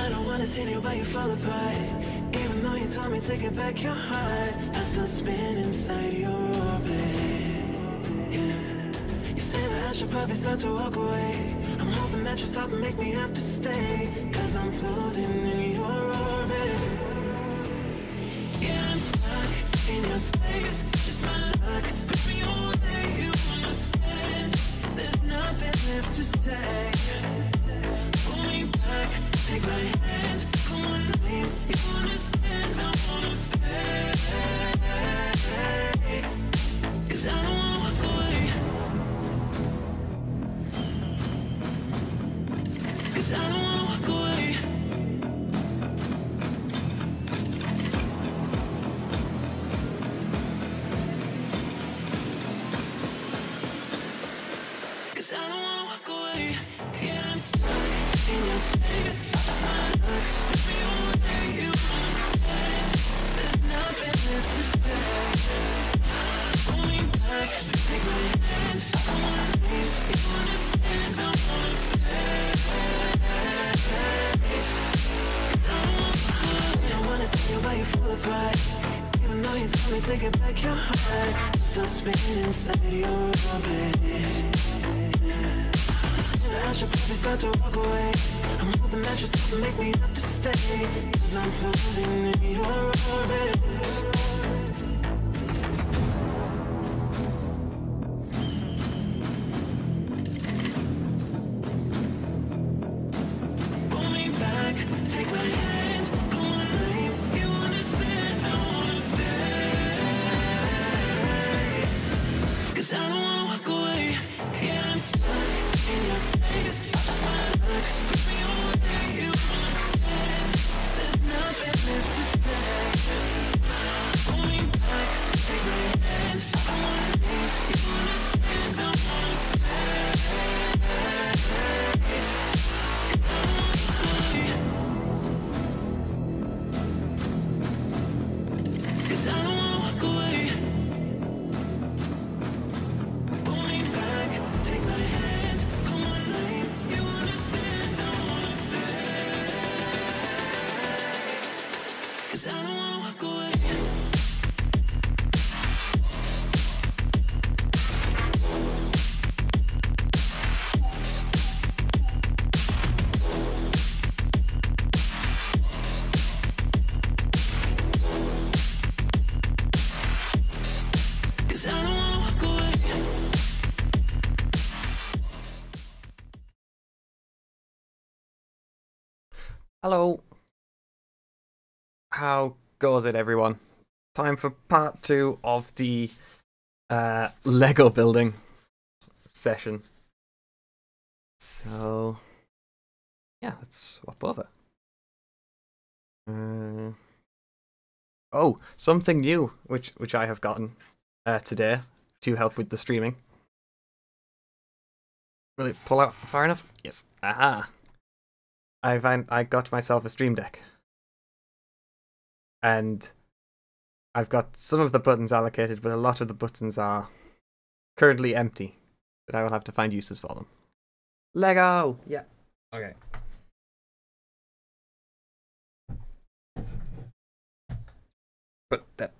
I don't wanna see you while you fall apart. Even though you told me to get back your heart, I still spin inside your orbit. Yeah. You say that I should probably start to walk away. I'm hoping that you stop and make me have to stay, 'cause I'm floating in your orbit. Yeah, I'm stuck in your space, just my luck. Put me on where you understand. There's nothing left to say. Pull me back, take my hand, call my name. You understand, I wanna stay. 'Cause I don't wanna walk away. 'Cause I don't wanna walk away. 'Cause I don't wanna walk away. Yeah, I'm stuck in your space. It's my luck. Put me on where you understand. There's nothing left to say. Pull me back, take my hand. I wanna leave. You understand, I wanna stay. 'Cause I don't wanna walk away. I wanna see you while you fall apart. Even though you told me to get back your heart, still spinning inside your orbit. I should probably start to walk away. I'm hoping that you stop and make me have to stay, 'cause I'm floating in your orbit. Pull me back, take my hand, call my name. You understand, I wanna stay. 'Cause I don't wanna walk away. Yeah, I'm stuck in your space. It's my luck. Put me on where you understand. There's nothing left to say. Pull me back, take my hand. I wanna leave. You understand, I wanna stay. 'Cause I don't wanna walk away. 'Cause I don't wanna walk away. Pull me back, take my hand, call my name. You understand, I wanna stay. 'Cause I don't wanna walk away. Cause I don't wanna walk away. Hello. How goes it, everyone? Time for part 2 of the Lego building session. So, yeah, let's swap over. Oh, something new, which I have gotten today to help with the streaming. Will it pull out far enough? Yes. Aha. I got myself a stream deck. And I've got some of the buttons allocated, but a lot of the buttons are currently empty. But I will have to find uses for them. Lego! Yeah. Okay. Put that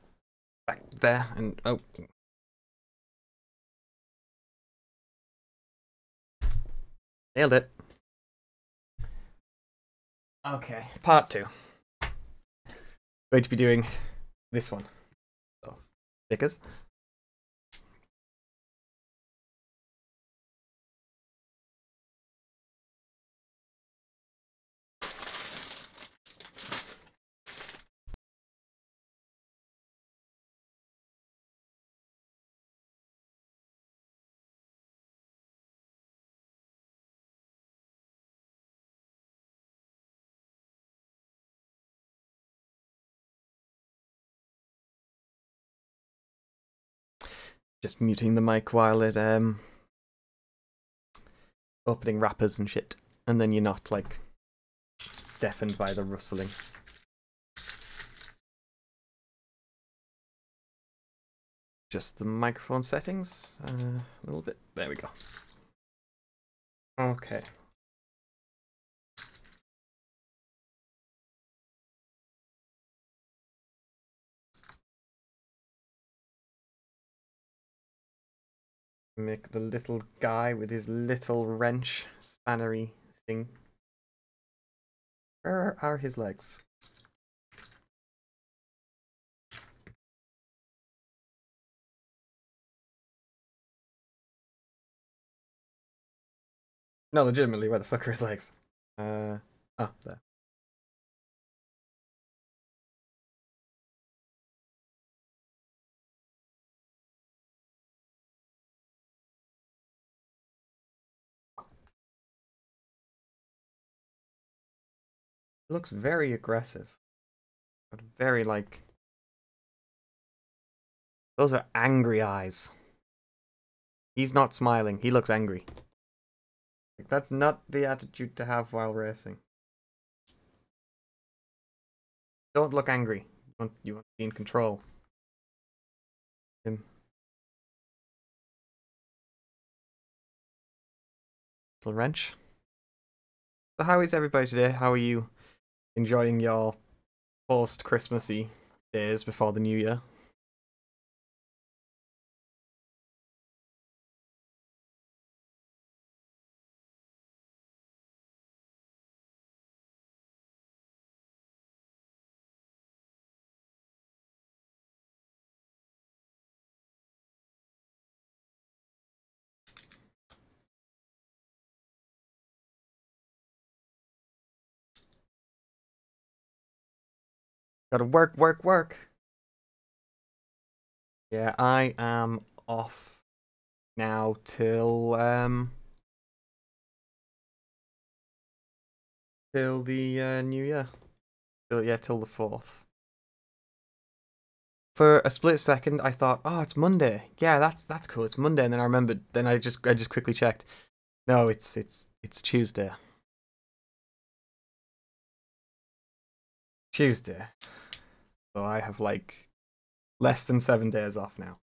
back there and oh. Nailed it. Okay, part 2. Going to be doing this one. So, stickers. Just muting the mic while it opening wrappers and shit, and then you're not like deafened by the rustling. Just the microphone settings a little bit. There we go. Okay. Make the little guy with his little wrench spannery thing. Where are his legs? No, legitimately, where the fuck are his legs? Oh, there. Looks very aggressive. But very, like... Those are angry eyes. He's not smiling. He looks angry. Like, that's not the attitude to have while racing. Don't look angry. You want to be in control. Him. Little wrench. So how is everybody today? How are you enjoying your post-Christmassy days before the new year? Gotta work, work, work. Yeah, I am off now till the new year. Till the 4th. For a split second, I thought, oh, it's Monday. Yeah, that's cool. It's Monday, and then I remembered. Then I just quickly checked. No, it's Tuesday. Tuesday. So I have like less than 7 days off now.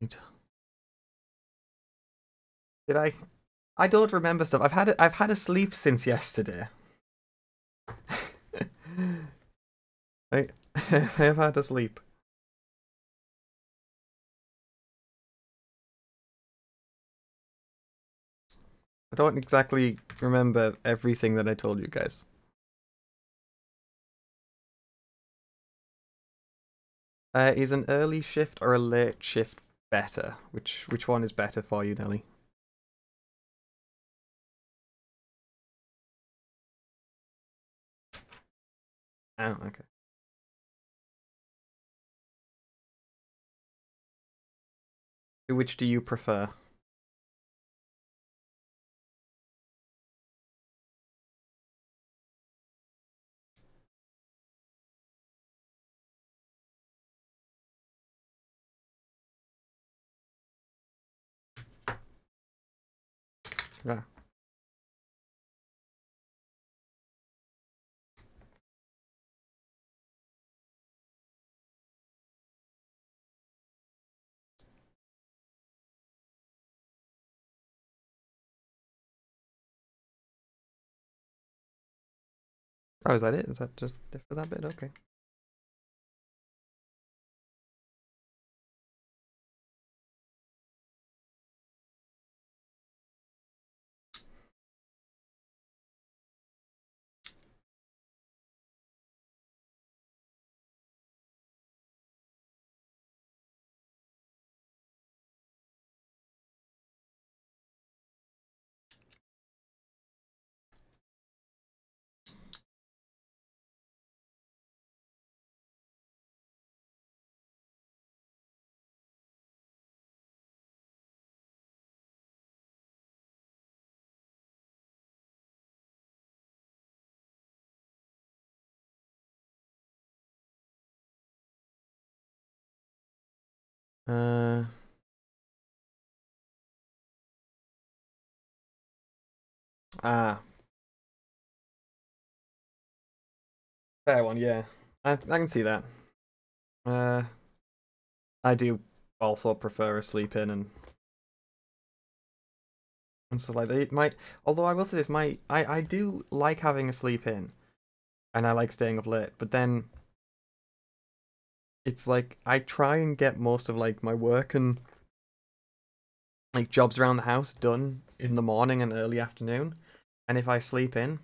Did I? I don't remember stuff. I've had a sleep since yesterday. I have had a sleep. I don't exactly remember everything that I told you guys. Is an early shift or a late shift better? Which one is better for you, Nelly? Oh, okay. Which do you prefer? Yeah. Oh, is that it? Is that just for that bit? Okay. Uh. Ah. Fair one, yeah. I can see that. Uh. I do also prefer a sleep in and stuff like that. It might, although I will say this, I do like having a sleep in, and I like staying up late. But then it's like I try and get most of like my work and like jobs around the house done in the morning and early afternoon. And if I sleep in,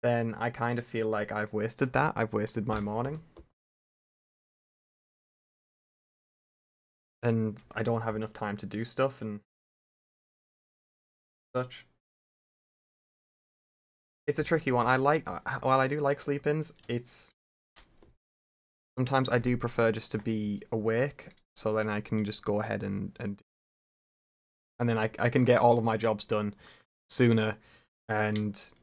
then I kind of feel like I've wasted that. I've wasted my morning. And I don't have enough time to do stuff and such. It's a tricky one. While I do like sleep-ins, it's sometimes I do prefer just to be awake, so then I can just go ahead and then I can get all of my jobs done sooner and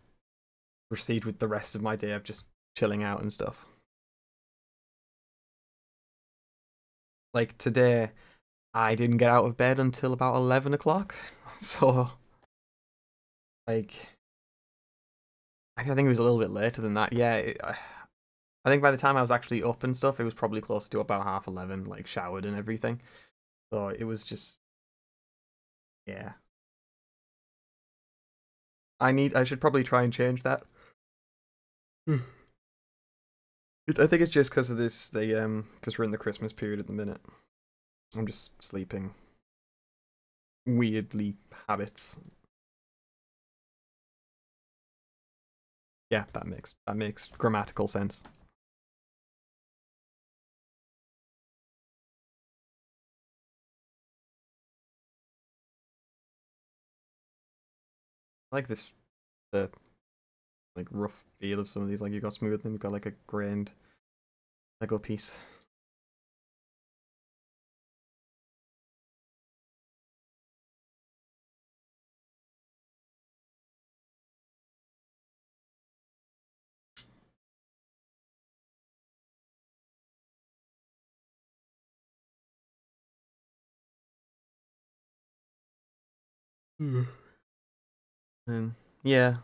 proceed with the rest of my day of just chilling out and stuff. Like today, I didn't get out of bed until about 11 o'clock, so like I think it was a little bit later than that. Yeah, I think by the time I was actually up and stuff, it was probably close to about 11:30, like showered and everything. So it was just, yeah. I should probably try and change that. I think it's just because of this, because we're in the Christmas period at the minute. I'm just sleeping weirdly habits. Yeah, that makes grammatical sense. I like this the like rough feel of some of these. Like you've got smooth, and you've got like a grained Lego piece. Mm. And yeah,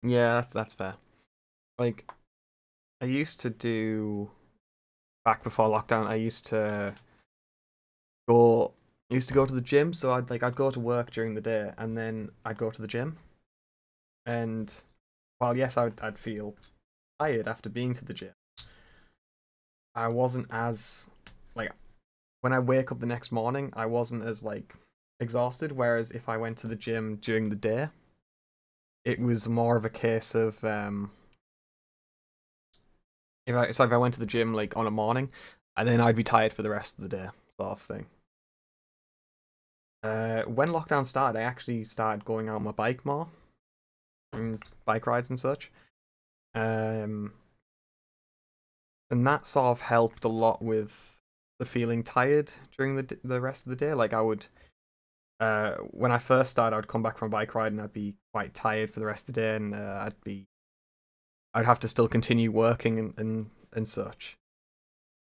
yeah, that's fair. Like I used to do back before lockdown. Go I used to go to the gym, so I'd go to work during the day and then I'd go to the gym. And while yes, I'd feel tired after being to the gym, I wasn't as like when I wake up the next morning, I wasn't as like exhausted. Whereas if I went to the gym during the day, it was more of a case of if I went to the gym like on a morning, and then I'd be tired for the rest of the day, sort of thing. When lockdown started, I actually started going out on my bike more and bike rides and such. Um, and that sort of helped a lot with the feeling tired during the rest of the day. Like I would, when I first started, I'd come back from a bike ride and I'd be quite tired for the rest of the day, and I'd have to still continue working and such.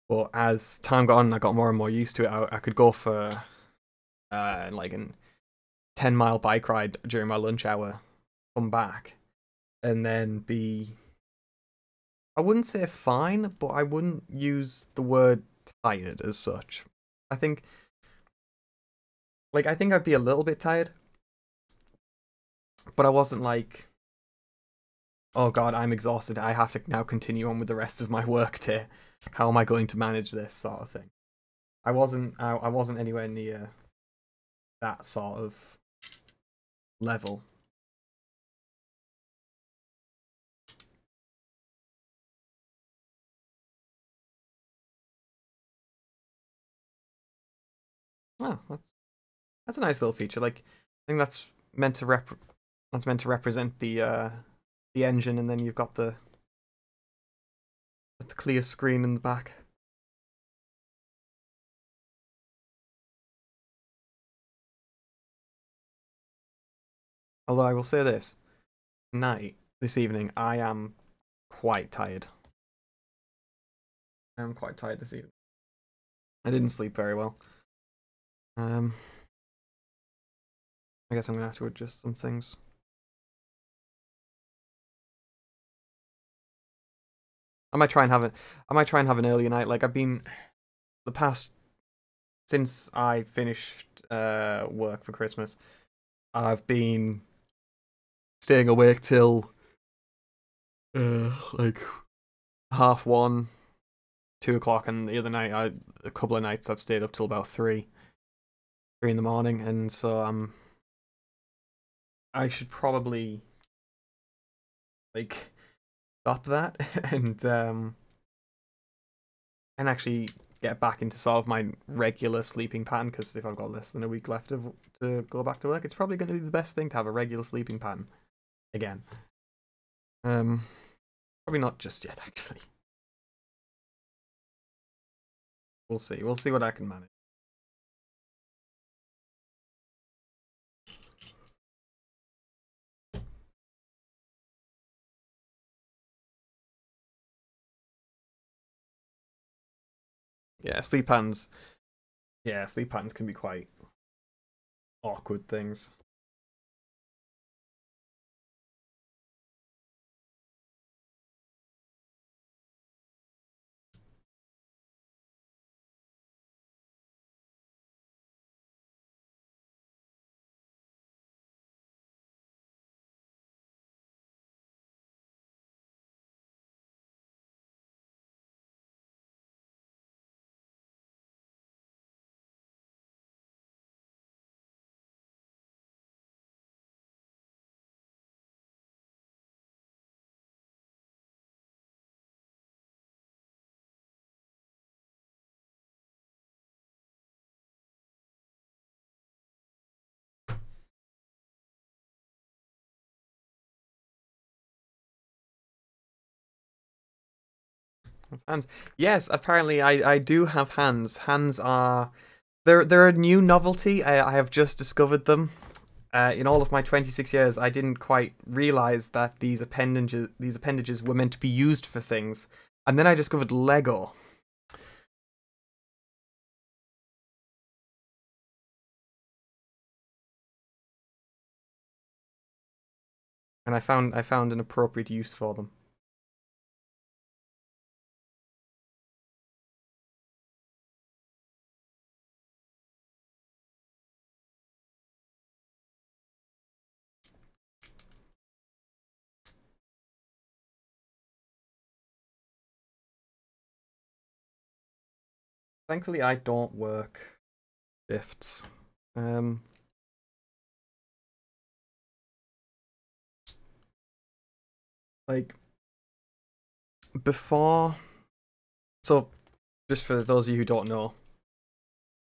But as time got on, I got more and more used to it. I could go for like a 10-mile bike ride during my lunch hour, come back, and then be, I wouldn't say fine, but I wouldn't use the word tired as such. I think I think I'd be a little bit tired, but I wasn't like, oh god, I'm exhausted. I have to now continue on with the rest of my work day. How am I going to manage this sort of thing? I wasn't anywhere near that sort of level. Oh, that's a nice little feature. Like I think that's meant to represent the engine, and then you've got the clear screen in the back. Although I will say this, tonight, this evening, I am quite tired. I am quite tired this evening. I didn't sleep very well. Um, I guess I'm gonna have to adjust some things. I might try and have it. I might try and have an earlier night. Like I've been the past since I finished work for Christmas. I've been staying awake till like 1:30, 2 o'clock, and the other night, a couple of nights I've stayed up till about 3 in the morning, and so I should probably like stop that and actually get back into sort of my regular sleeping pattern, because if I've got less than a week left to go back to work, it's probably going to be the best thing to have a regular sleeping pattern again. Probably not just yet, actually. We'll see. We'll see what I can manage. Yeah, sleep patterns. Yeah, sleep patterns can be quite awkward things. Hands. Yes, apparently I do have hands. Hands are they're a new novelty. I have just discovered them. In all of my 26 years, I didn't quite realize that these appendages were meant to be used for things. And then I discovered Lego. And I found an appropriate use for them. Thankfully, I don't work shifts. Like before. So, just for those of you who don't know,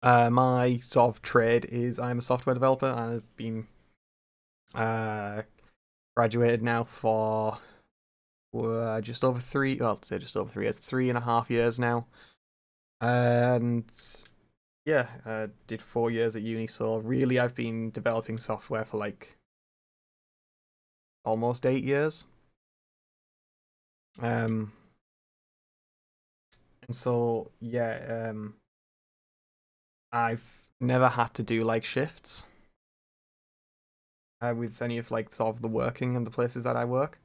my sort of trade is I'm a software developer, and I've been graduated now for just over 3. Well, I'd say just over 3 years, 3.5 years now. And yeah, did 4 years at uni. So really, I've been developing software for like almost 8 years. And so yeah, I've never had to do like shifts with any of like sort of the working and the places that I work.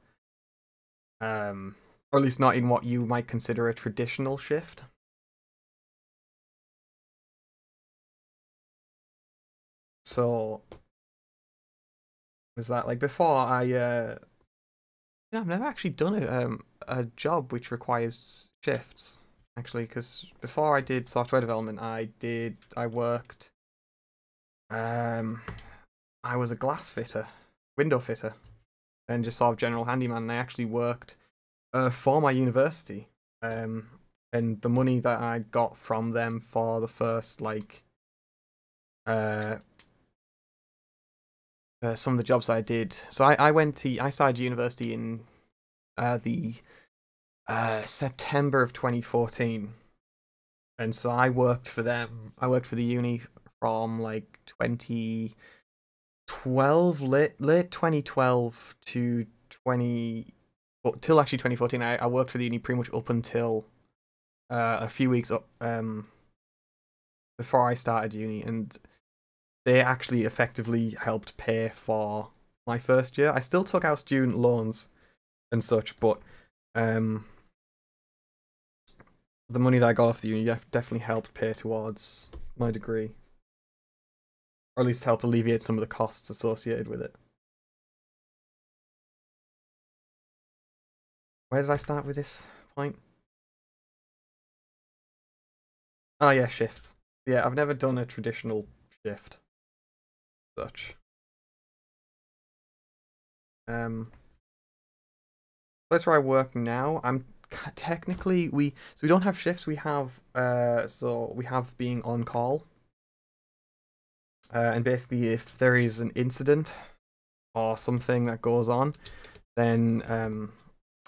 Or at least not in what you might consider a traditional shift. So is that like before I've never actually done a job which requires shifts, actually, because before I did software development, I worked I was a glass fitter, window fitter, and just sort of general handyman. And I actually worked for my university, and the money that I got from them for the first like some of the jobs that I did. So I started university in the September of 2014, and so I worked for them. I worked for the uni from like 2012, late 2012 to 2014. I worked for the uni pretty much up until a few weeks up before I started uni, and they actually effectively helped pay for my first year. I still took out student loans and such, but the money that I got off the uni definitely helped pay towards my degree, or at least help alleviate some of the costs associated with it. Where did I start with this point? Oh yeah, shifts. Yeah, I've never done a traditional shift. Such. Place where I work now, I'm technically we don't have shifts. We have so we have being on call. And basically, if there is an incident or something that goes on, then and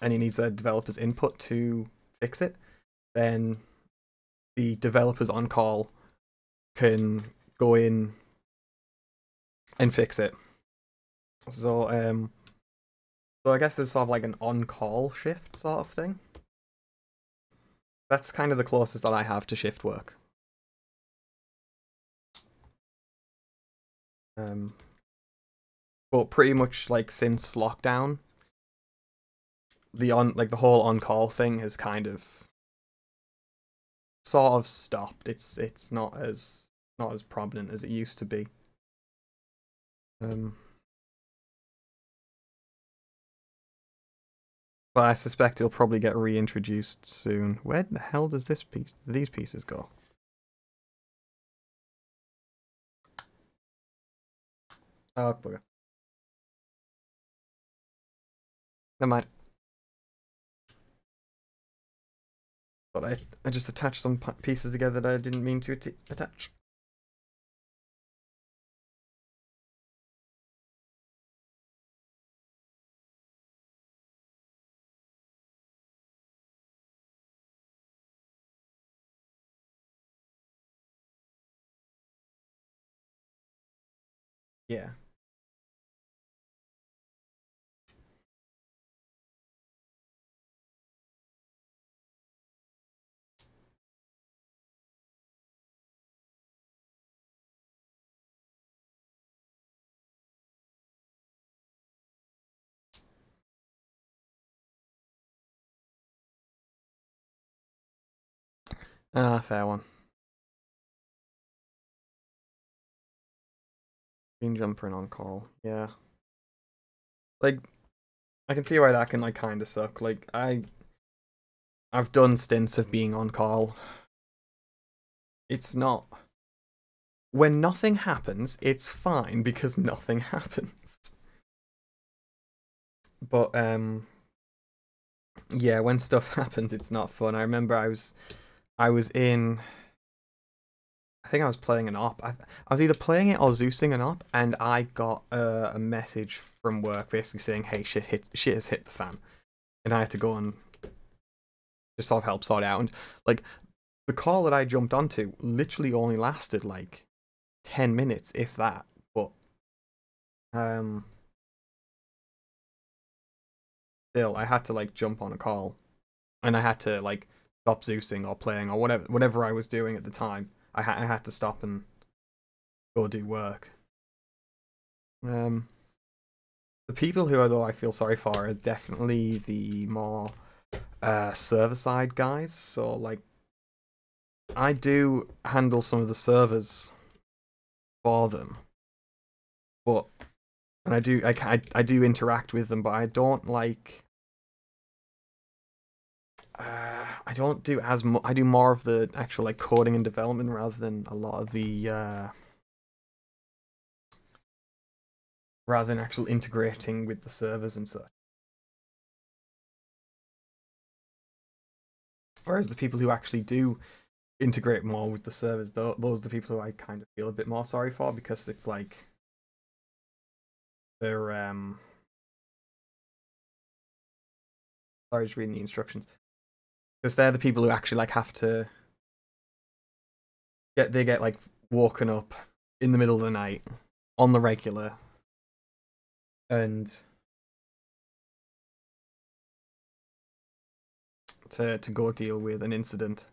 it needs a developer's input to fix it, then the developers on call can go in and fix it. So I guess there's sort of like an on-call shift sort of thing. That's kind of the closest that I have to shift work. But pretty much like since lockdown, the whole on-call thing has kind of sort of stopped. It's not as prominent as it used to be. But I suspect it'll probably get reintroduced soon. Where the hell does these pieces go? Oh, bugger. Never mind. But I just attached some pieces together that I didn't mean to attach. Yeah. Ah, fair one. Green jumper and on call. Yeah. Like, I can see why that can like kind of suck. Like, I've done stints of being on call. It's not. When nothing happens, it's fine because nothing happens. But yeah, when stuff happens, it's not fun. I remember I was in. I think I was playing an op. I was either playing it or Zeusing an op, and I got a message from work basically saying, "Hey, shit has hit the fan," and I had to go and just sort of help sort it out. And like the call that I jumped onto literally only lasted like 10 minutes, if that. But still, I had to like jump on a call, and I had to like stop Zeusing or playing or whatever I was doing at the time. I had to stop and go do work. The people who although I feel sorry for are definitely the more server side guys. So like, I do handle some of the servers for them, but and I do interact with them, but I don't like. I don't do as much. I do more of the actual like coding and development rather than a lot of the rather than actual integrating with the servers and such. Whereas the people who actually do integrate more with the servers, those are the people who I kind of feel a bit more sorry for because it's like they're sorry, just reading the instructions because they're the people who actually like have to get like woken up in the middle of the night on the regular and to go deal with an incident.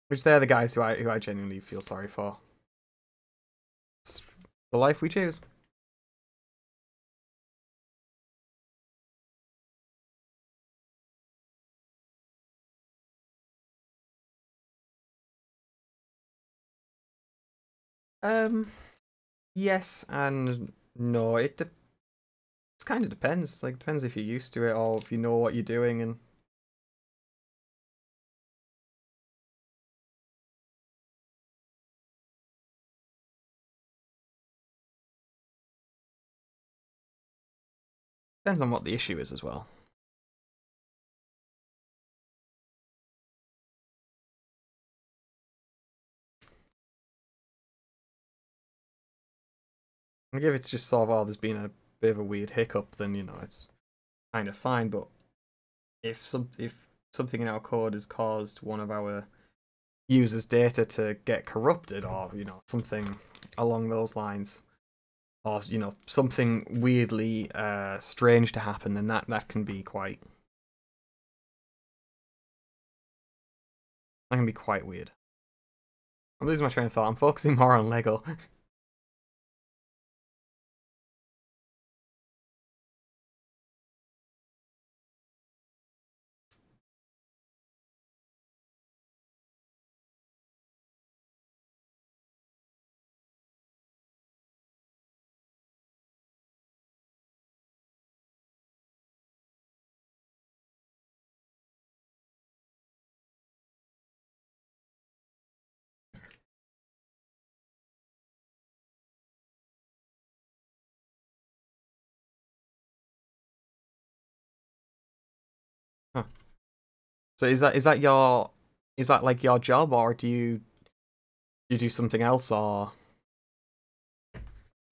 Which they're the guys who I genuinely feel sorry for. It's the life we choose. Yes and no. It kind of depends. Like, depends if you're used to it or if you know what you're doing. And Depends on what the issue is as well. Like if it's just sort of, oh, there's been a bit of a weird hiccup, then you know it's kind of fine. But if something in our code has caused one of our users' data to get corrupted, or you know something along those lines, or you know something weirdly strange to happen, then that can be quite weird. I'm losing my train of thought. I'm focusing more on Lego. Huh. So is that like your job, or do you do something else, or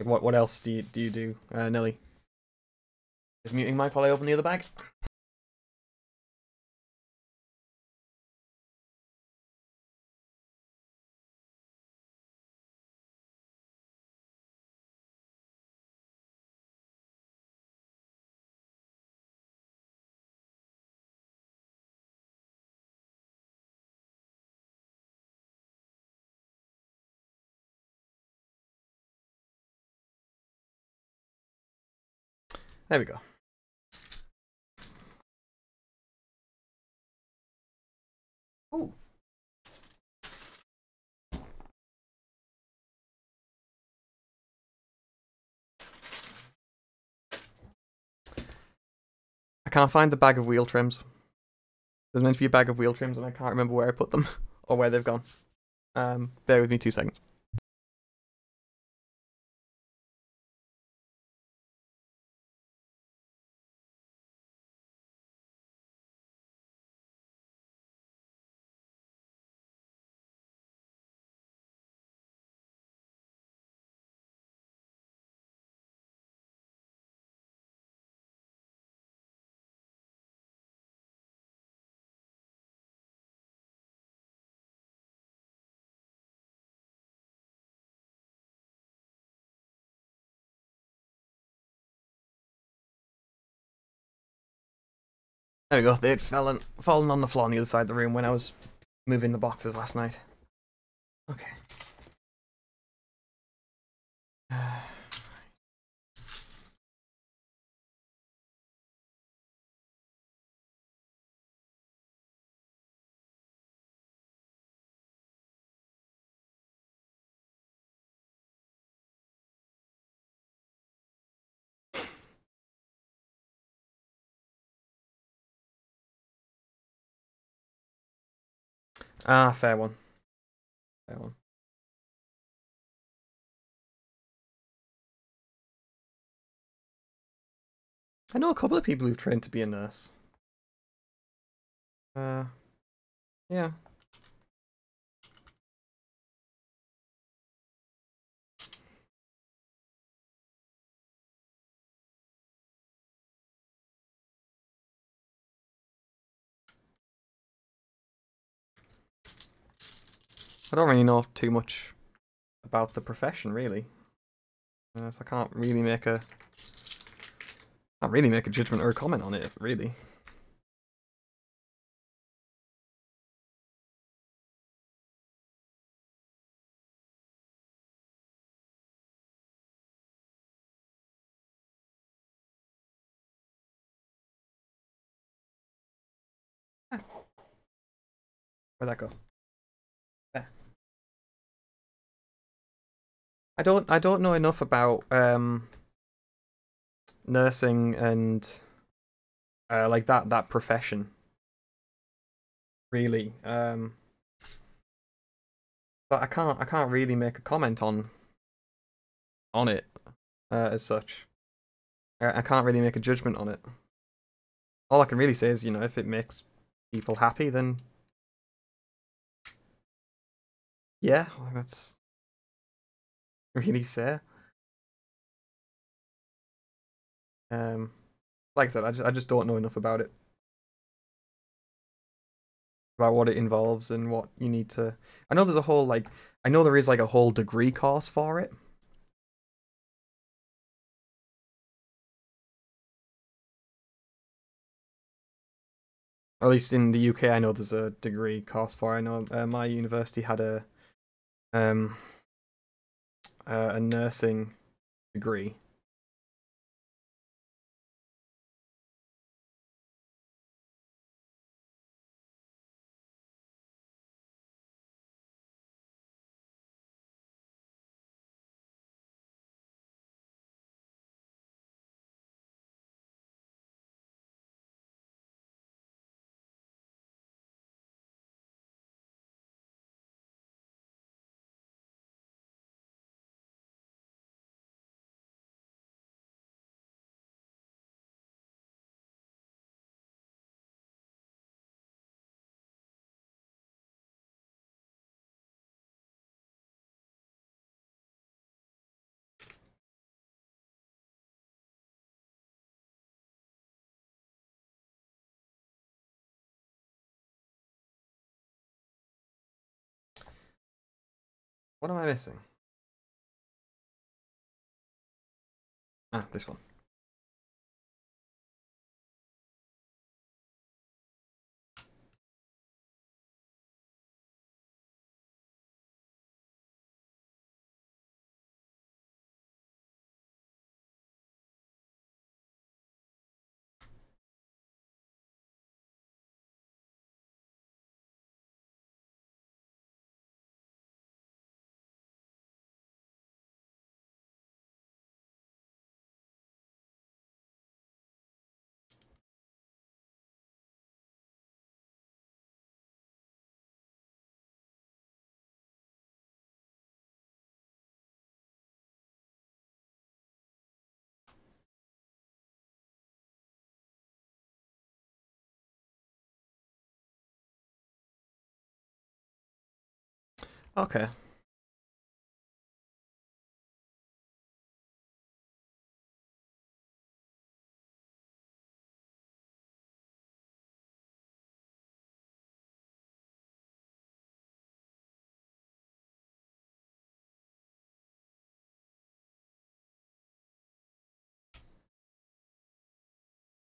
what else do you do, Nelly? Is muting mic while I open the other bag? There we go. Ooh. I can't find the bag of wheel trims. There's meant to be a bag of wheel trims and I can't remember where I put them or where they've gone. Bear with me 2 seconds. There we go. They'd fallen on the floor on the other side of the room when I was moving the boxes last night. Okay. Ah, fair one. Fair one. I know a couple of people who've trained to be a nurse. Yeah. I don't really know too much about the profession, really. So I can't really make a judgment or a comment on it, really. Where'd that go? There. I don't know enough about nursing and like that profession, really. But I can't really make a comment on it as such. I can't really make a judgment on it. All I can really say is, you know, if it makes people happy, then yeah, that's really say. Um, like I said, I just don't know enough about it, about what it involves and what you need to. I know there's a whole like, I know there is like a whole degree course for it. At least in the UK, I know there's a degree course for it. I know my university had um a nursing degree. What am I missing? Ah, this one. Okay.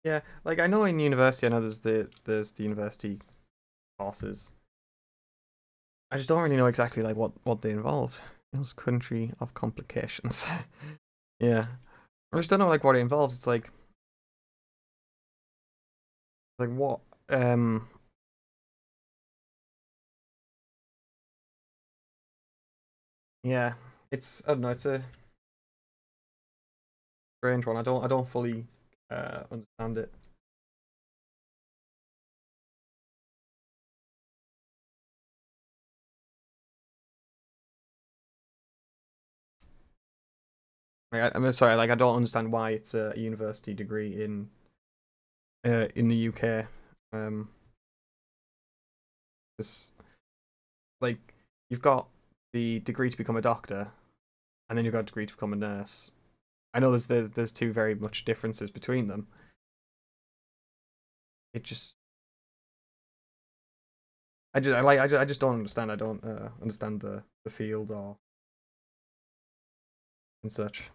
Yeah, like I know in university, I know there's the university courses. I just don't really know exactly like what they involve. It was country of complications. Yeah, I just don't know like what it involves. It's like what yeah, it's I don't know. It's a strange one. I don't fully understand it. I'm sorry, like I don't understand why it's a university degree in the UK. Um, this like you've got the degree to become a doctor, and then you've got a degree to become a nurse. I know there's two very much differences between them. It just I just don't understand. I don't understand the field or and such.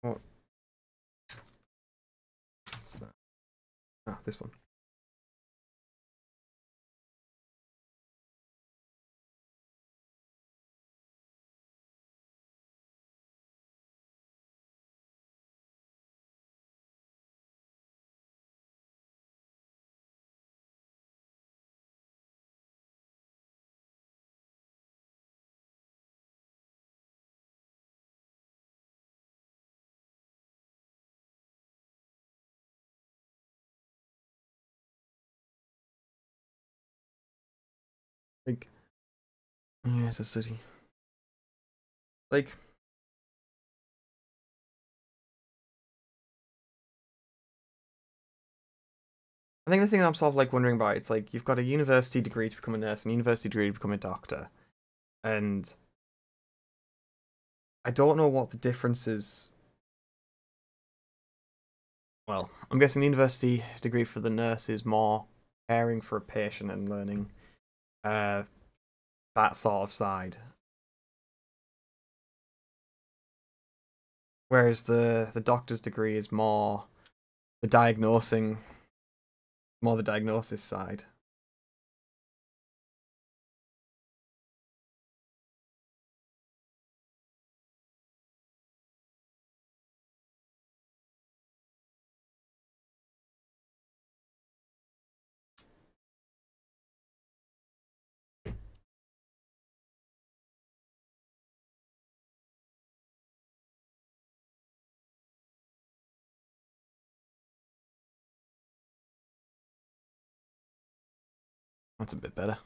What is that? Ah, this one. Like Yeah, it's a city. Like, I think the thing I'm sort of like wondering about, it's like you've got a university degree to become a nurse and a university degree to become a doctor. And I don't know what the difference is. Well, I'm guessing the university degree for the nurse is more caring for a patient and learning uh, that sort of side. Whereas the doctor's degree is more the diagnosing, more the diagnosis side. That's a bit better.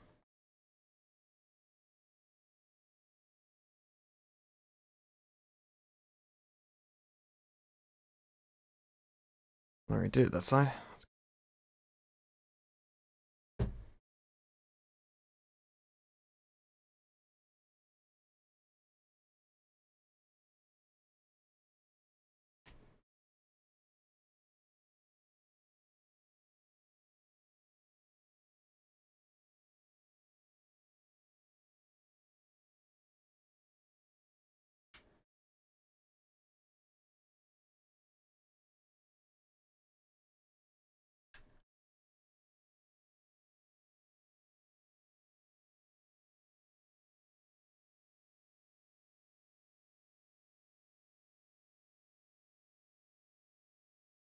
Alright, do it that side.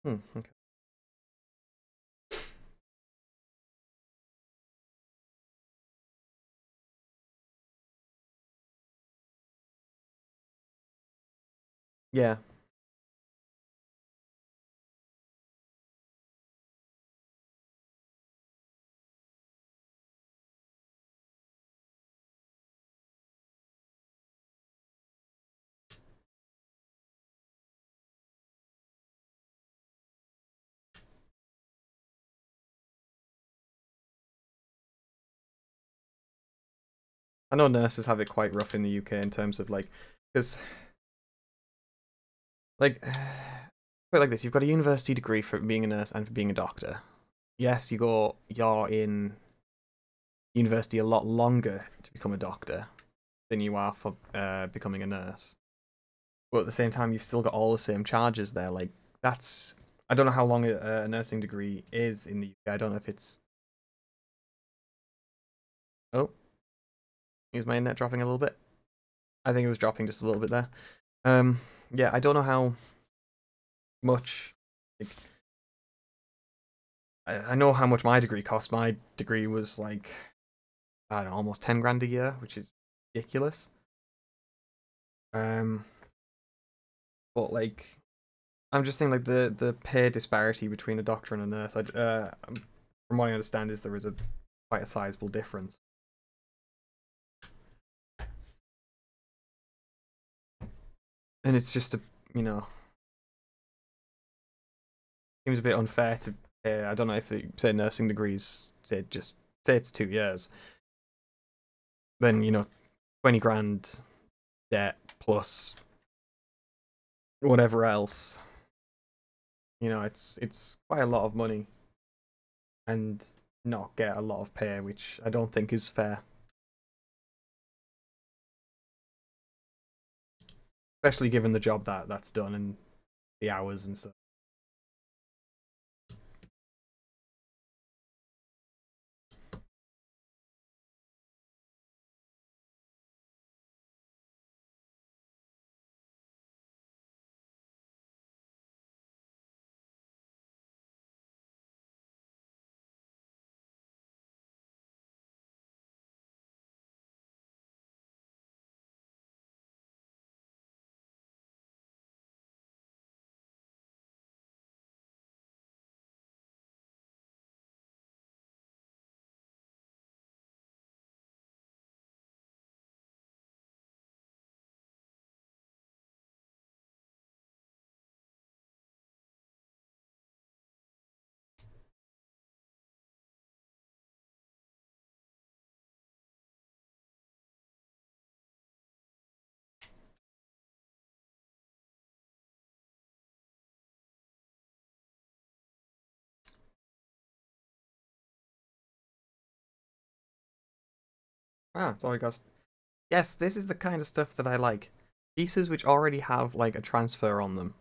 Okay. Yeah. I know nurses have it quite rough in the UK in terms of like, because like, put it like this: you've got a university degree for being a nurse and for being a doctor. Yes, you're in university a lot longer to become a doctor than you are for becoming a nurse. But at the same time, you've still got all the same charges there. Like that's, I don't know how long a nursing degree is in the UK. I don't know if it's. Oh, is my internet dropping a little bit? I think it was dropping just a little bit there. Yeah, I don't know how much. Like, I know how much my degree cost. My degree was like, I don't know, almost 10 grand a year, which is ridiculous. Um, but like, I'm just thinking like the pay disparity between a doctor and a nurse. From what I understand, is there is a quite a sizable difference, and it's just a you know seems a bit unfair to pay. I don't know if it, say nursing degrees, say it's 2 years, then 20 grand debt plus whatever else. It's quite a lot of money and not get a lot of pay, which I don't think is fair. Especially given the job that's done and the hours and stuff. Ah, it's already got. Yes, this is the kind of stuff that I like. Pieces which already have like a transfer on them.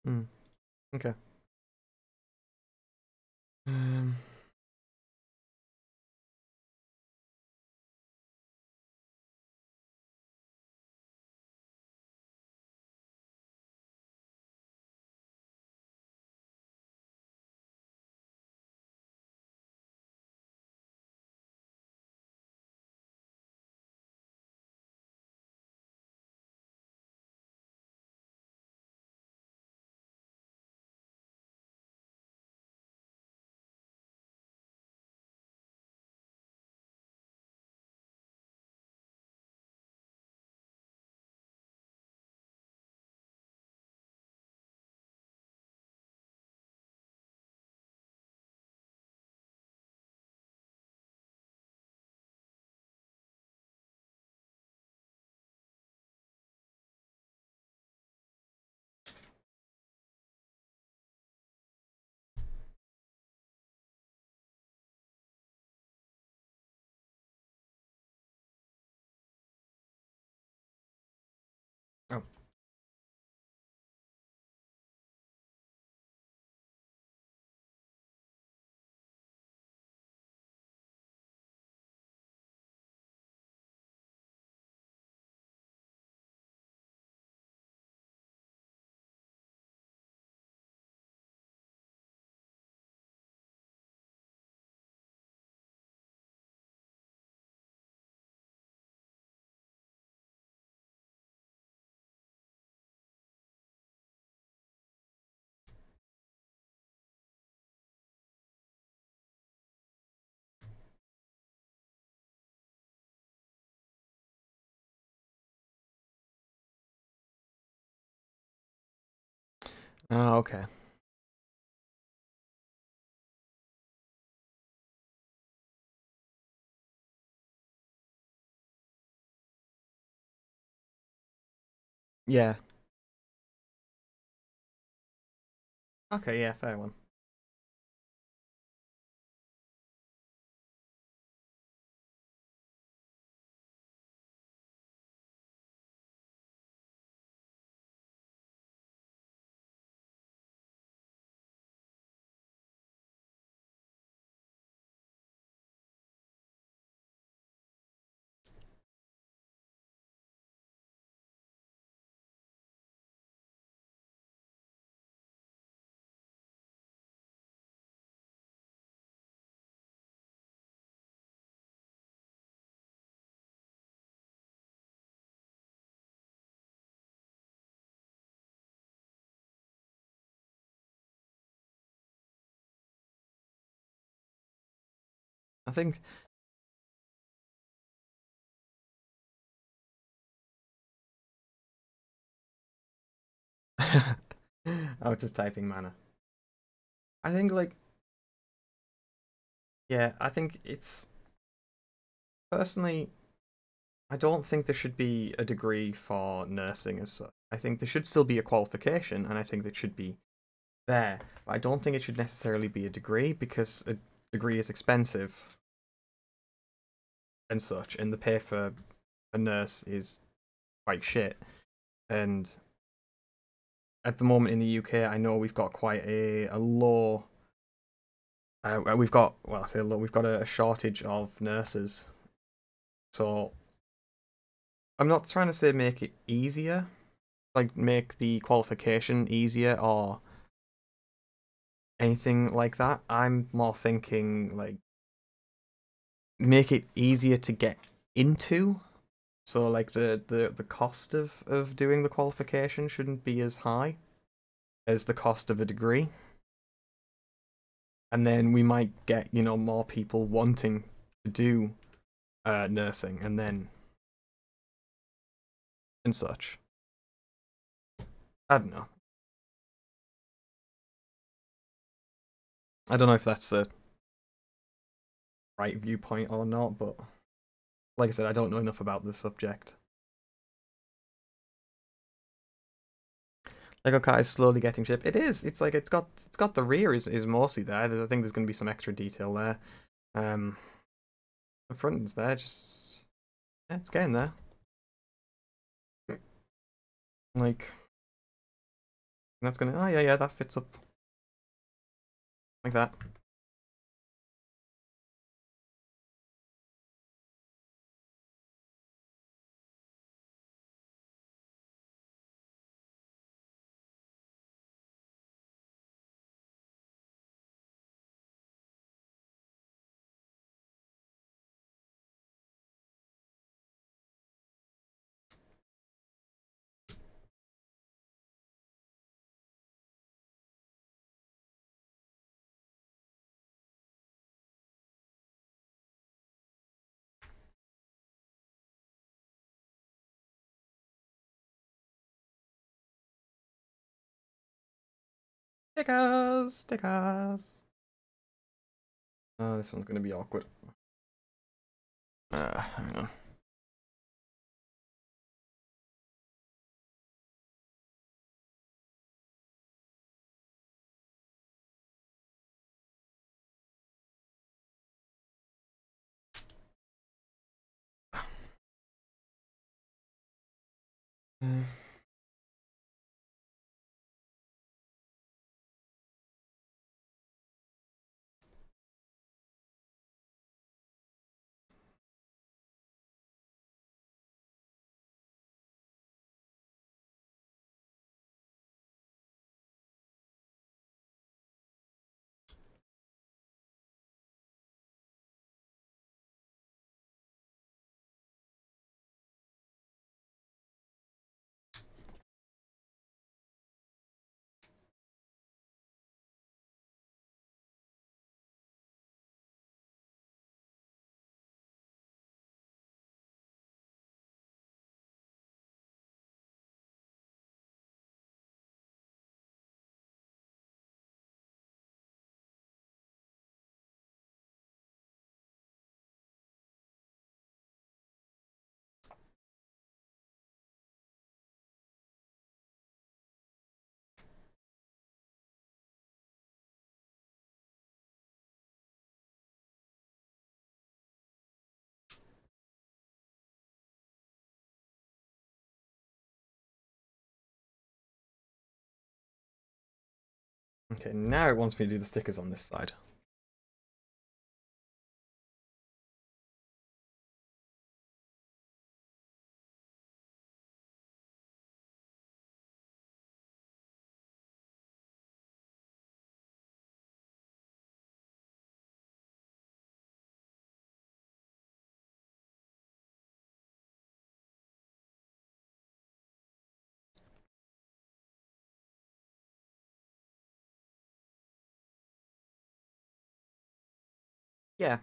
Hmm. Okay. Um, oh. Ah, okay. Yeah. Okay, yeah, fair one. I think out of typing manner. I think like yeah, I think it's personally I don't think there should be a degree for nursing as such. I think there should still be a qualification and I think that should be there. But I don't think it should necessarily be a degree because a degree is expensive and such, and the pay for a nurse is quite shit. And at the moment in the UK, I know we've got quite a low. We've got well, I say low. We've got a shortage of nurses, So I'm not trying to say make it easier, like make the qualification easier or anything like that. I'm more thinking like make it easier to get into. So like the cost of doing the qualification shouldn't be as high as the cost of a degree. And then we might get, you know, more people wanting to do nursing and such. I don't know. I don't know if that's a right viewpoint or not, but like I said, I don't know enough about the subject. Lego car is slowly getting shipped. It is. It's like it's got the rear is mostly there. I think there's going to be some extra detail there. The front is there. Just yeah, it's getting there. Like that's gonna. Oh yeah, that fits up like that. Stickers, stickers. Oh, this one's gonna be awkward. Hang on. Okay, now it wants me to do the stickers on this side. Yeah.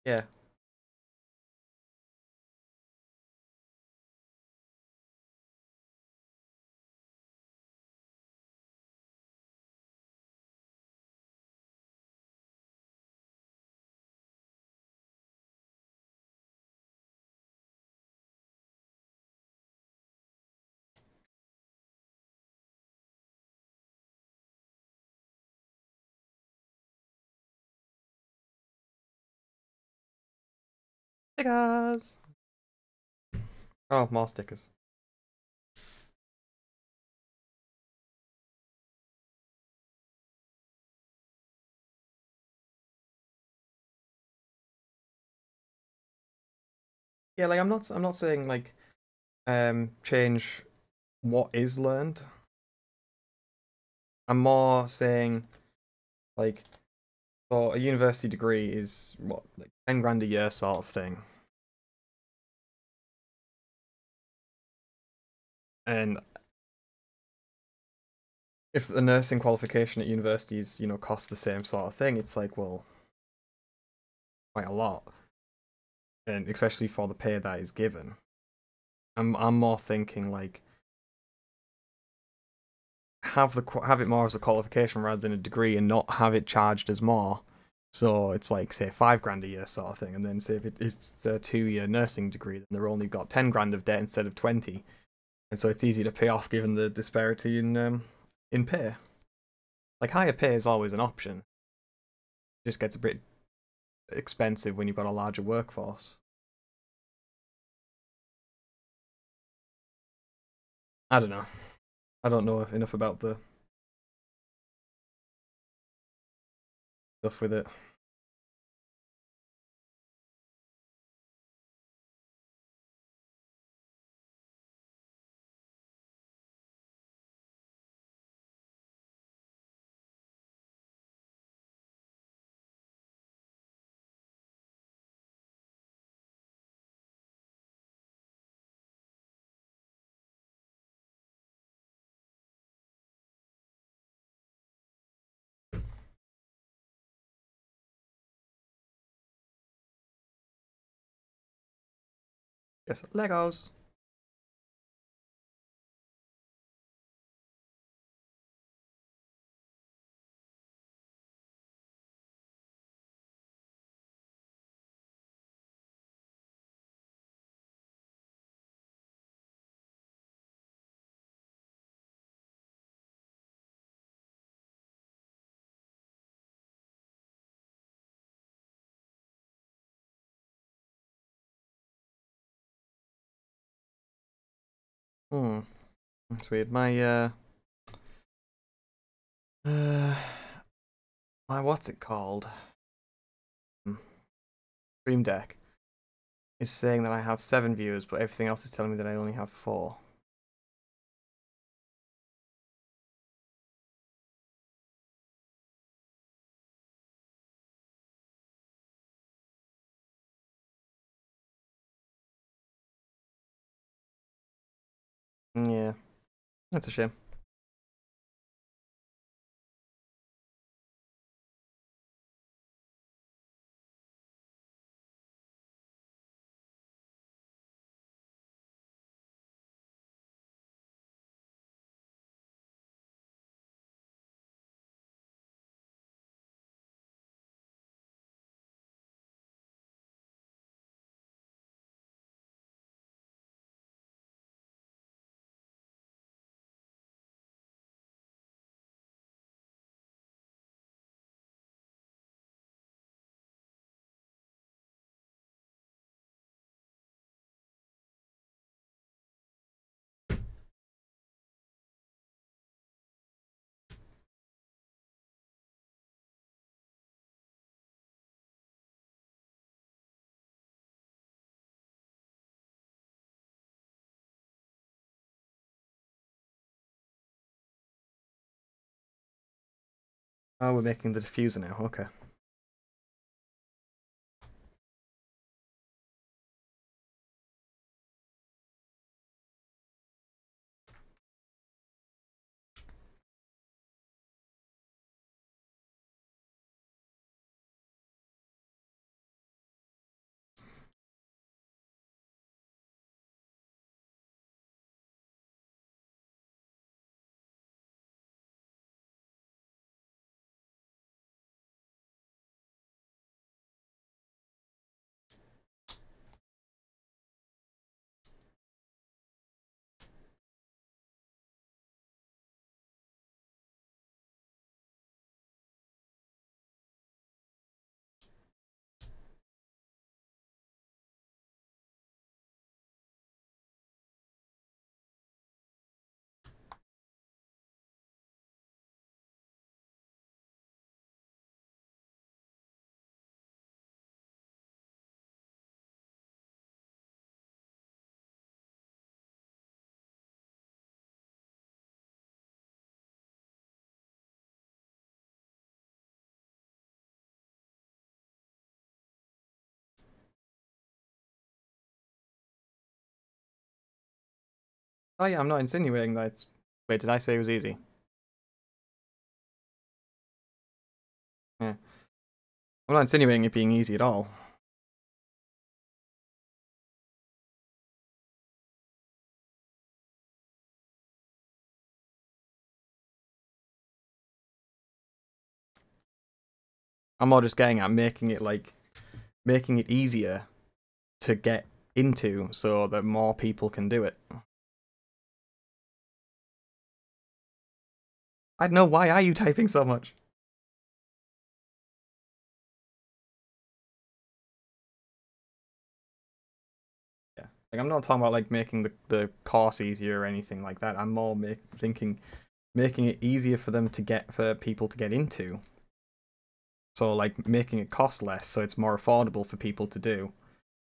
Yeah. Stickers. Oh, more stickers. Yeah, like I'm not saying like change what is learned. I'm more saying like, so a university degree is what, like 10 grand a year sort of thing. And if the nursing qualification at universities, costs the same sort of thing, it's like, well, quite a lot. And especially for the pay that is given. I'm more thinking like have it more as a qualification rather than a degree, and not have it charged as more. So it's like, say, 5 grand a year sort of thing, and then say if it's a 2-year nursing degree, then they're only got 10 grand of debt instead of 20, and so it's easy to pay off given the disparity in pay. Like higher pay is always an option. It just gets a bit expensive when you've got a larger workforce. I don't know. I don't know enough about the stuff with it. Yes, Legos. Hmm, that's weird. Uh, my what's it called? Hmm, Stream Deck is saying that I have 7 viewers, but everything else is telling me that I only have 4. Yeah, that's a shame. Oh, we're making the diffuser now. Okay. Oh yeah, I'm not insinuating that it's... Wait, did I say it was easy? Yeah. I'm not insinuating it being easy at all. I'm more just getting at making it easier to get into so that more people can do it. I don't know, why are you typing so much? Yeah. Like, I'm not talking about like making the course easier or anything like that. I'm more thinking making it easier for them to get, for people to get into. So like making it cost less so it's more affordable for people to do.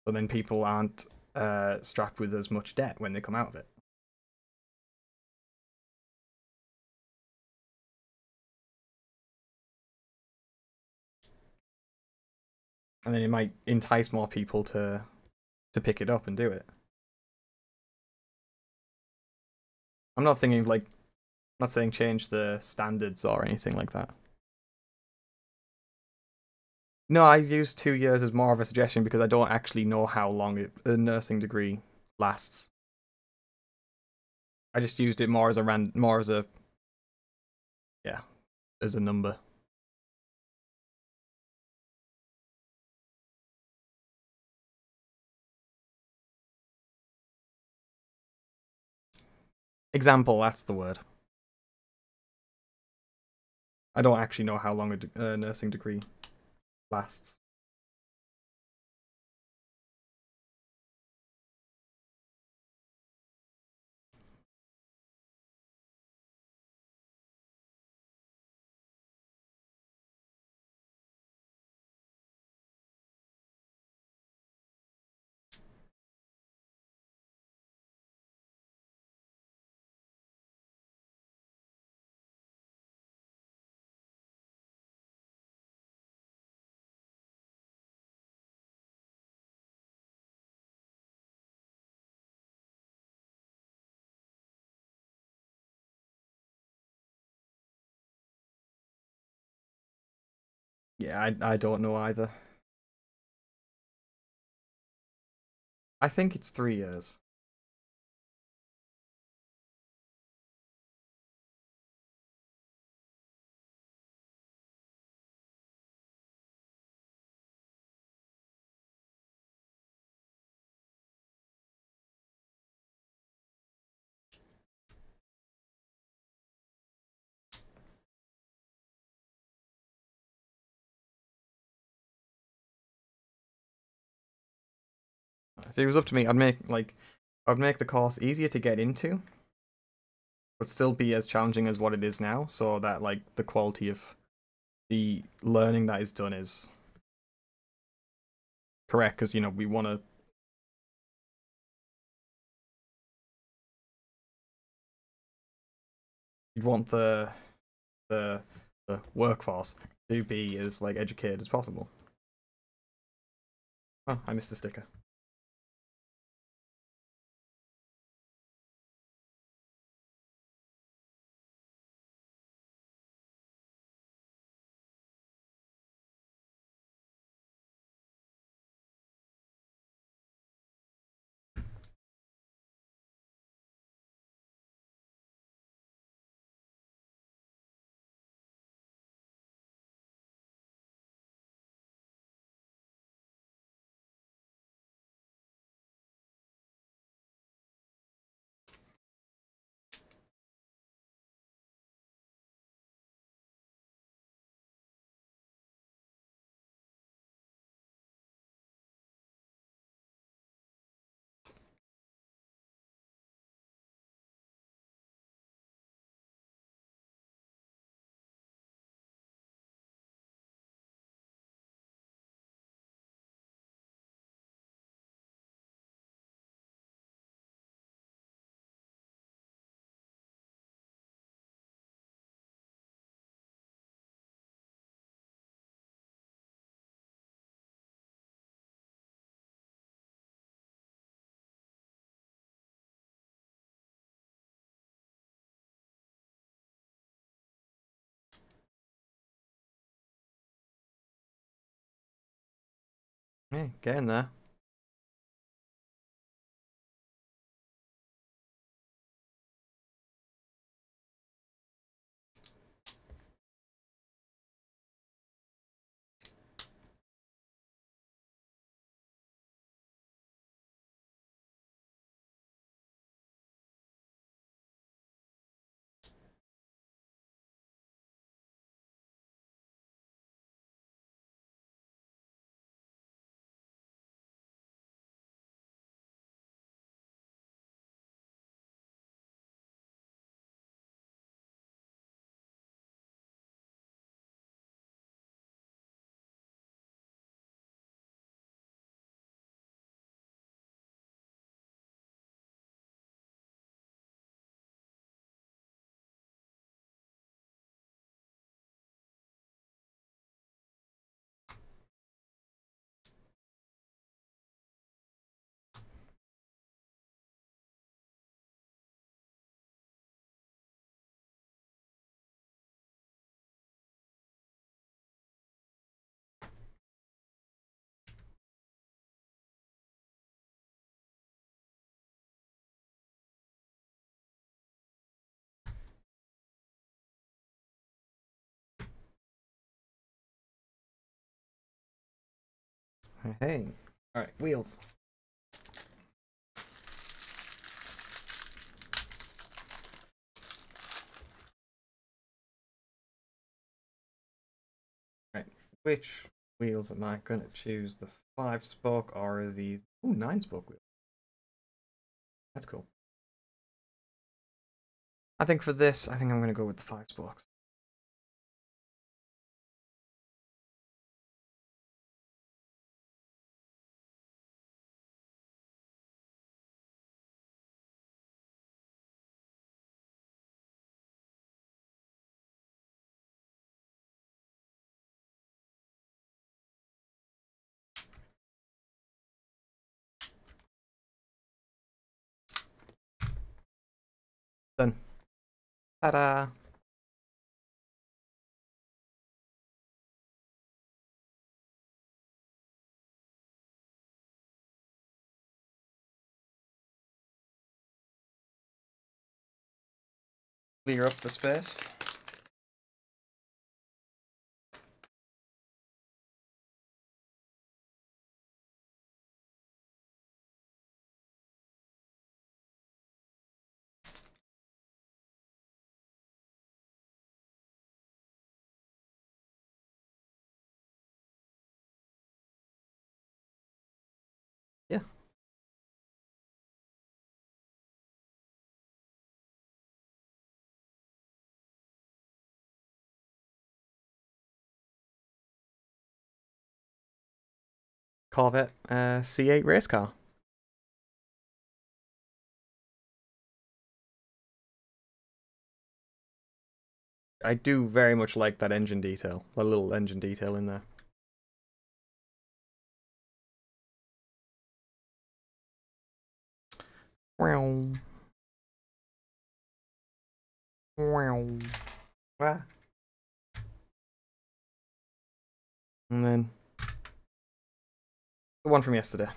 So then people aren't strapped with as much debt when they come out of it. And then it might entice more people to pick it up and do it. I'm not thinking like, I'm not saying change the standards or anything like that. No, I use 2 years as more of a suggestion because I don't actually know how long a nursing degree lasts. I just used it more as a yeah, as a number. Example, that's the word. I don't actually know how long a nursing degree lasts. Yeah, I don't know either. I think it's 3 years. If it was up to me, I'd make the course easier to get into, but still be as challenging as what it is now, so that like the quality of the learning that is done is correct. Because we want to. You'd want the the workforce to be as like educated as possible. Oh, I missed the sticker. Hey, getting there. Hey. Alright, wheels. Right, which wheels am I gonna choose? The 5-spoke or these? Ooh, 9-spoke wheels. That's cool. I think for this, I think I'm gonna go with the 5-spokes. Done. Ta-da! Clear up the space. Yeah. Corvette C8 race car. I do very much like that engine detail, the little engine detail in there. Wow. Wow. Ah. And then the one from yesterday.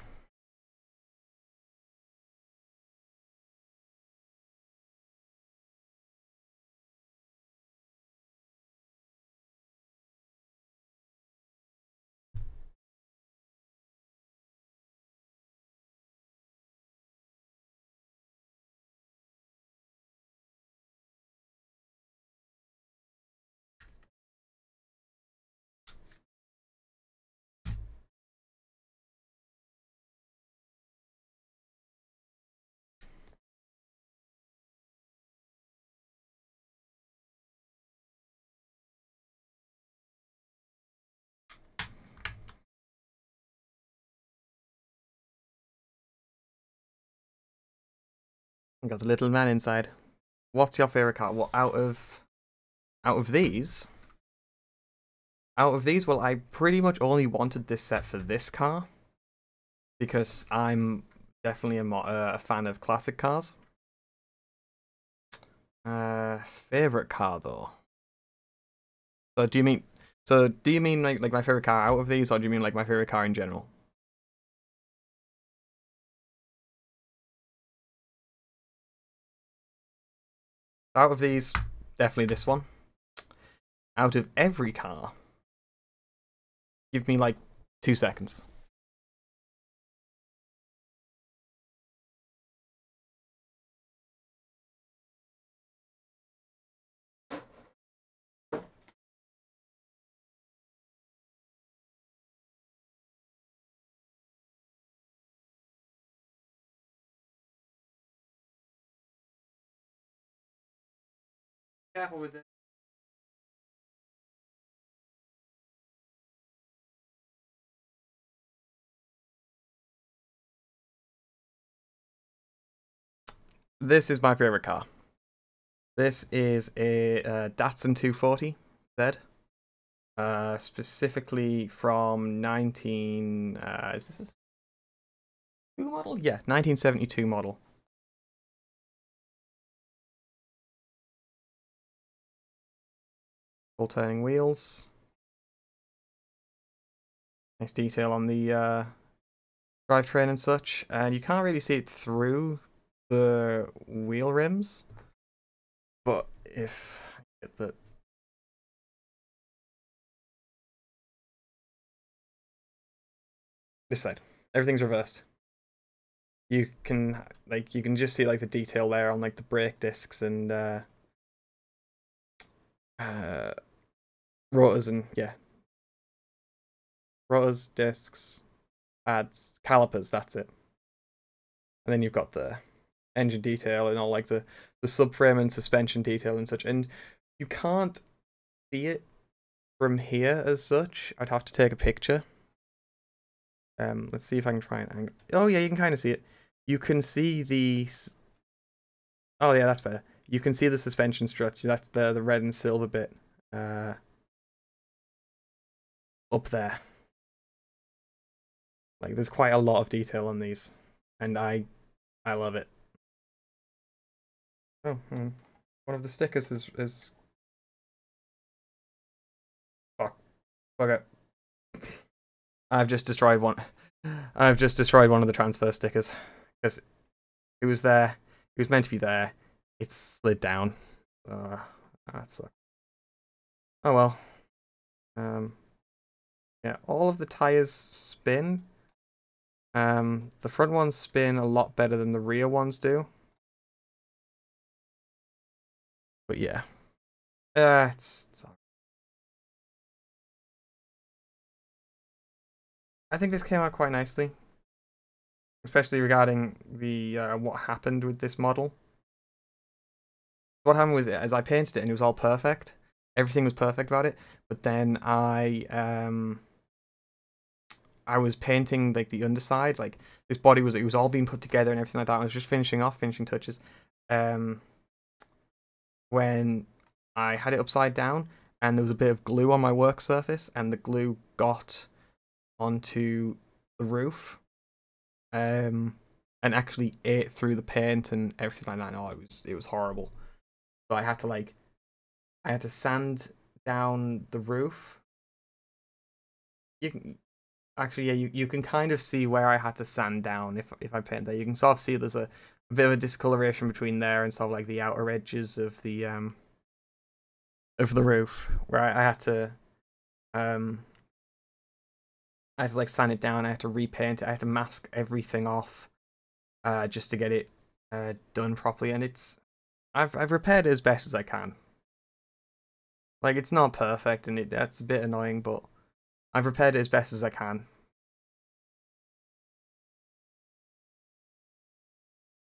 I got the little man inside. What's your favorite car? What out of these? Out of these, well, I pretty much only wanted this set for this car because I'm definitely a fan of classic cars. Favorite car though. So do you mean like my favorite car out of these, or do you mean like my favorite car in general? Out of these, definitely this one. Out of every car, give me like 2 seconds. Careful with it. This is my favorite car. This is a Datsun 240Z. Specifically from 19... is this a model? Yeah, 1972 model. Full turning wheels. Nice detail on the drivetrain and such. And you can't really see it through the wheel rims. But if I get the... This side. Everything's reversed. You can just see like the detail there on like the brake discs and rotors and rotors, discs, pads, calipers, that's it. And then you've got the engine detail and all like the subframe and suspension detail and such, and you can't see it from here as such. I'd have to take a picture. Let's see if I can try and angle. Oh yeah, you can kind of see it. You can see the... Oh yeah, that's better. You can see the suspension struts. That's the red and silver bit up there. Like, there's quite a lot of detail on these, and I love it. Oh, one of the stickers is... Fuck. Okay. I've just destroyed one. I've just destroyed one of the transfer stickers. Because it was there. It was meant to be there. It slid down. That sucks. Oh well. Yeah, all of the tires spin. The front ones spin a lot better than the rear ones do. But yeah. It's I think this came out quite nicely. Especially regarding the what happened with this model. What happened was, as I painted it and it was all perfect. Everything was perfect about it. But then I was painting like the underside, like this body it was all being put together and everything like that. I was just finishing touches. When I had it upside down and there was a bit of glue on my work surface and the glue got onto the roof. And actually ate through the paint and everything like that. No, it was horrible. So I had to sand down the roof. You can actually, yeah, you can kind of see where I had to sand down if I paint there. You can sort of see there's a bit of a discoloration between there and sort of like the outer edges of the roof where I had to like sand it down. I had to repaint it. I had to mask everything off, just to get it done properly. And I've repaired it as best as I can. Like, it's not perfect, and that's a bit annoying, but I've repaired it as best as I can.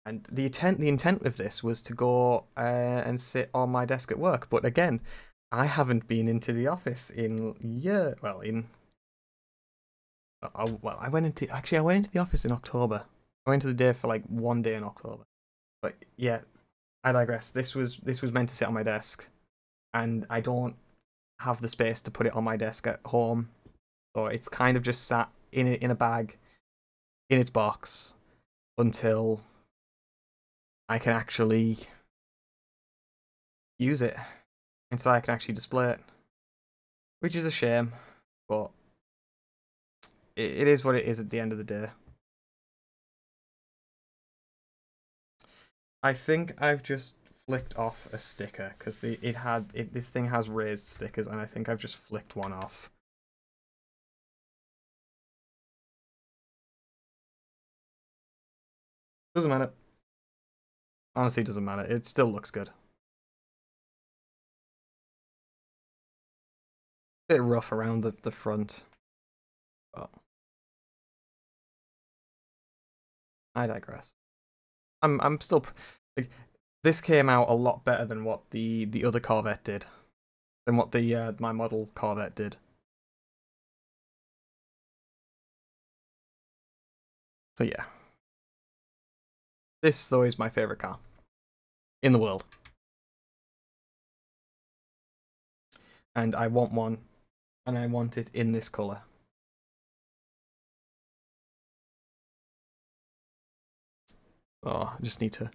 And the intent of this was to go and sit on my desk at work. But again, I haven't been into the office in I went into the office in October. I went to the day for like 1 day in October. But yeah, I digress. This was meant to sit on my desk, and I don't have the space to put it on my desk at home, so it's kind of just sat in a bag in its box until I can actually use it, until I can actually display it, which is a shame, but it is what it is at the end of the day. I think I've just flicked off a sticker because this thing has raised stickers, and I think I've just flicked one off. Doesn't matter. Honestly, doesn't matter. It still looks good. Bit rough around the front. But I digress. I'm still like, this came out a lot better than what the other Corvette did, than what the my model Corvette did. So yeah, this though is my favorite car in the world, and I want one, and I want it in this color. Oh, I just need to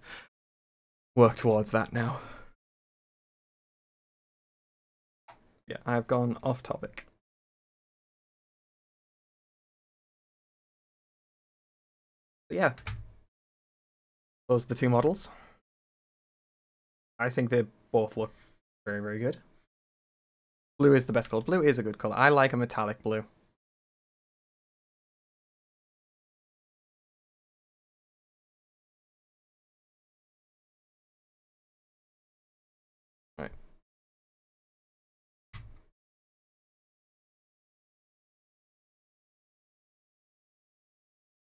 work towards that now. Yeah, I've gone off topic. But yeah, those are the two models. I think they both look very, very good. Blue is the best color. Blue is a good color. I like a metallic blue. All right.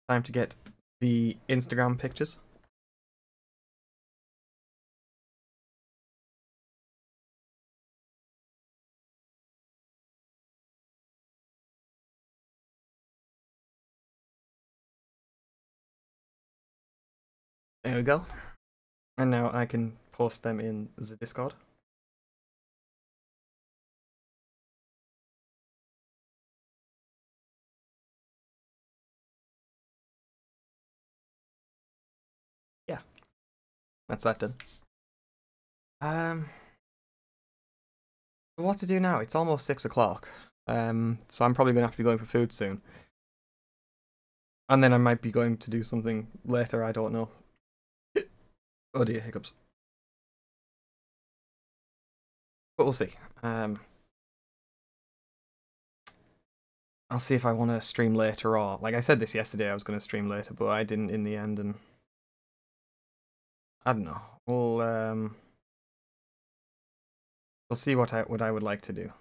Time to get the Instagram pictures. There we go. And now I can post them in the Discord. Yeah. That's that done. What to do now? It's almost 6 o'clock. So I'm probably gonna have to be going for food soon. And then I might be going to do something later, I don't know. Oh dear, hiccups. But we'll see. I'll see if I want to stream later, or like I said this yesterday, I was going to stream later, but I didn't in the end, and I don't know. We'll see what I would like to do.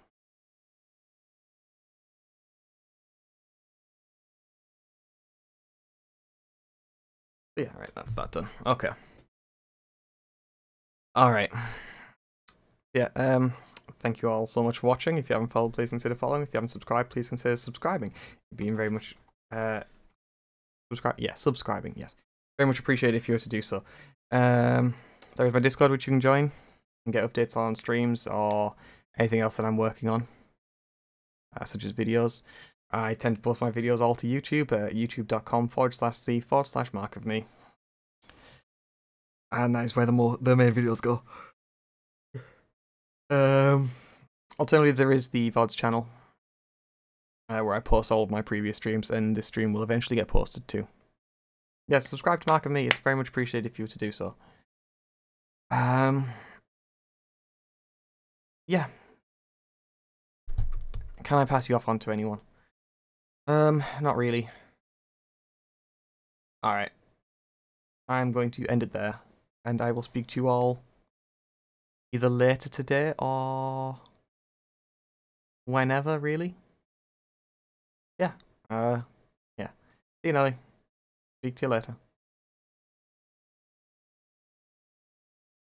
Yeah, right. That's that done. Okay. All right. Yeah. Thank you all so much for watching. If you haven't followed, please consider following. If you haven't subscribed, please consider subscribing. Being very much subscribing. Yes, very much appreciated if you were to do so. There's my Discord, which you can join and get updates on streams or anything else that I'm working on, such as videos. I tend to post my videos all to YouTube at youtube.com/c/mark of me, and that is where the main videos go. Alternatively, there is the VODs channel, where I post all of my previous streams, and this stream will eventually get posted too. Yes, subscribe to Mark of Me. It's very much appreciated if you were to do so. Yeah. Can I pass you off on to anyone? Not really. Alright. I'm going to end it there, and I will speak to you all either later today or whenever, really. Yeah. Yeah. See you, Nelly. Speak to you later.